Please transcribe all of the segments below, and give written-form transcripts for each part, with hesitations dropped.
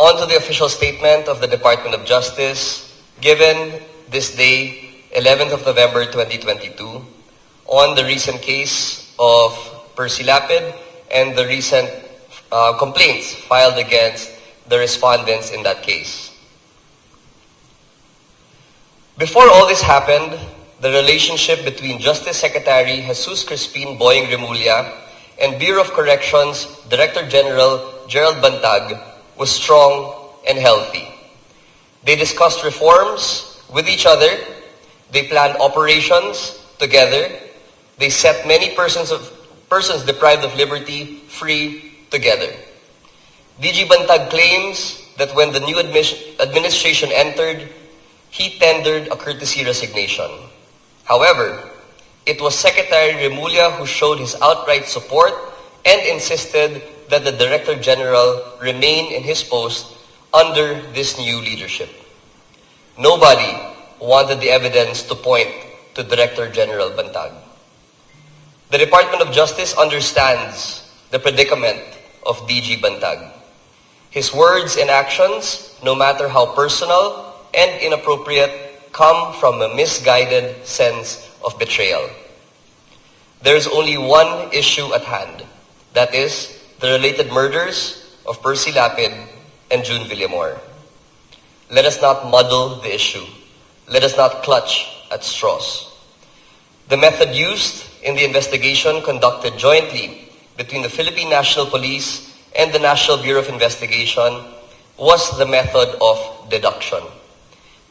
On to the official statement of the Department of Justice given this day, 11th of November 2022, on the recent case of Percy Lapid and the recent complaints filed against the respondents in that case. Before all this happened, the relationship between Justice Secretary Jesus Crispin Boying Remulla and Bureau of Corrections Director General Gerald Bantag was strong and healthy. They discussed reforms with each other, they planned operations together, they set many persons deprived of liberty free together. DG Bantag claims that when the new administration entered, he tendered a courtesy resignation. However, it was Secretary Remulla who showed his outright support and insisted that the Director General remain in his post under this new leadership. Nobody wanted the evidence to point to Director General Bantag. The Department of Justice understands the predicament of DG Bantag. His words and actions, no matter how personal and inappropriate, come from a misguided sense of betrayal. There is only one issue at hand, that is the related murders of Percy Lapid and June Villamor. Let us not muddle the issue. Let us not clutch at straws. The method used in the investigation conducted jointly between the Philippine National Police and the National Bureau of Investigation was the method of deduction.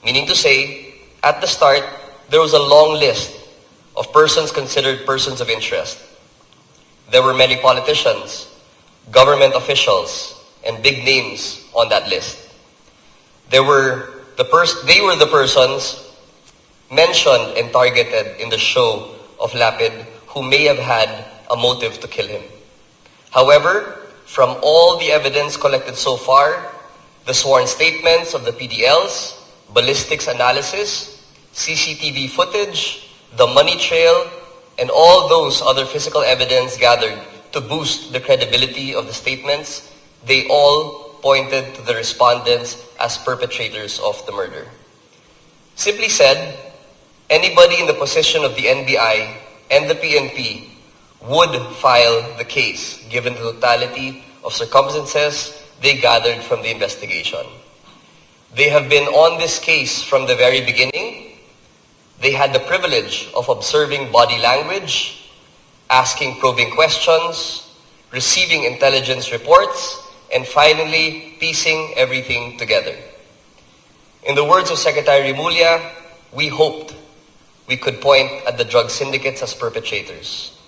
Meaning to say, at the start, there was a long list of persons considered persons of interest. There were many politicians, government officials, and big names on that list. They were the persons mentioned and targeted in the show of Lapid who may have had a motive to kill him. However, from all the evidence collected so far, the sworn statements of the PDLs, ballistics analysis, CCTV footage, the money trail, and all those other physical evidence gathered to boost the credibility of the statements, they all pointed to the respondents as perpetrators of the murder. Simply said, anybody in the position of the NBI and the PNP would file the case given the totality of circumstances they gathered from the investigation. They have been on this case from the very beginning. They had the privilege of observing body language, asking probing questions, receiving intelligence reports, and finally piecing everything together. In the words of Secretary Remulla, we hoped we could point at the drug syndicates as perpetrators.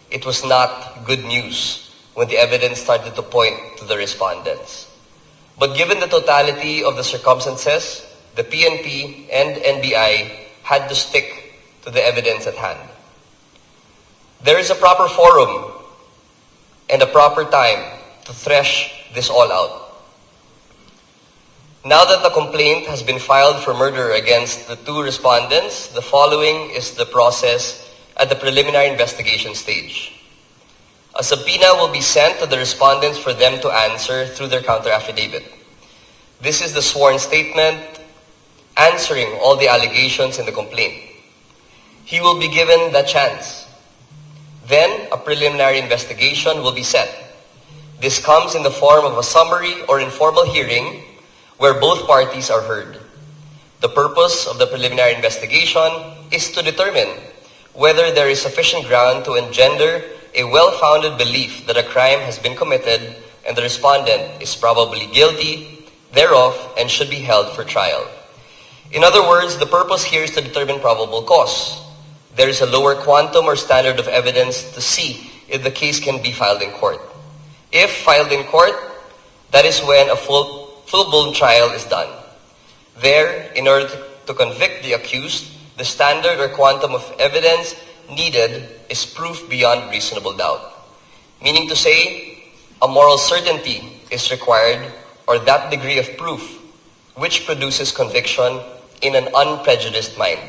It was not good news when the evidence started to point to the respondents. But given the totality of the circumstances, the PNP and NBI had to stick to the evidence at hand. There is a proper forum and a proper time to thresh this all out. Now that the complaint has been filed for murder against the two respondents, the following is the process at the preliminary investigation stage. A subpoena will be sent to the respondents for them to answer through their counter-affidavit. This is the sworn statement answering all the allegations in the complaint. He will be given that chance. Then, a preliminary investigation will be set. This comes in the form of a summary or informal hearing where both parties are heard. The purpose of the preliminary investigation is to determine whether there is sufficient ground to engender a well-founded belief that a crime has been committed and the respondent is probably guilty thereof and should be held for trial. In other words, the purpose here is to determine probable cause. There is a lower quantum or standard of evidence to see if the case can be filed in court. If filed in court, that is when a full-blown trial is done. There, in order to convict the accused, the standard or quantum of evidence needed is proof beyond reasonable doubt. Meaning to say, a moral certainty is required, or that degree of proof which produces conviction in an unprejudiced mind.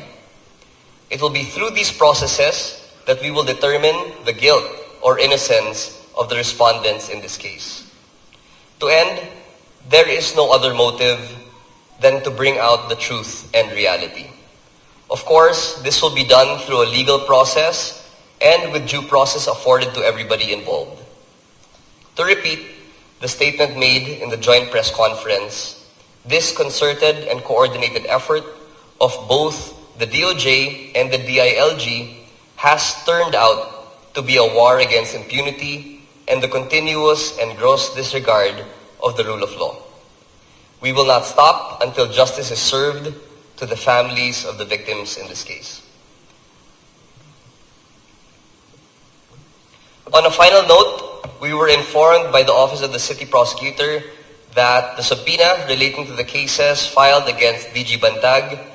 It will be through these processes that we will determine the guilt or innocence of the respondents in this case. To end, there is no other motive than to bring out the truth and reality. Of course, this will be done through a legal process and with due process afforded to everybody involved. To repeat the statement made in the joint press conference, this concerted and coordinated effort of both the DOJ and the DILG has turned out to be a war against impunity and the continuous and gross disregard of the rule of law. We will not stop until justice is served to the families of the victims in this case. On a final note, we were informed by the Office of the City Prosecutor that the subpoena relating to the cases filed against DG Bantag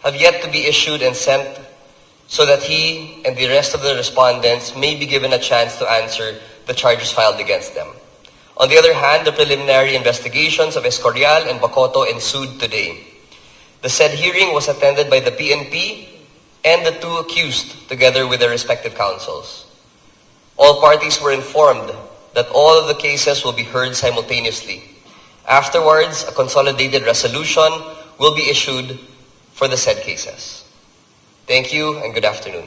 have yet to be issued and sent so that he and the rest of the respondents may be given a chance to answer the charges filed against them. On the other hand, the preliminary investigations of Escorial and Bacoto ensued today. The said hearing was attended by the PNP and the two accused together with their respective counsels. All parties were informed that all of the cases will be heard simultaneously. Afterwards, a consolidated resolution will be issued for the said cases. Thank you and good afternoon.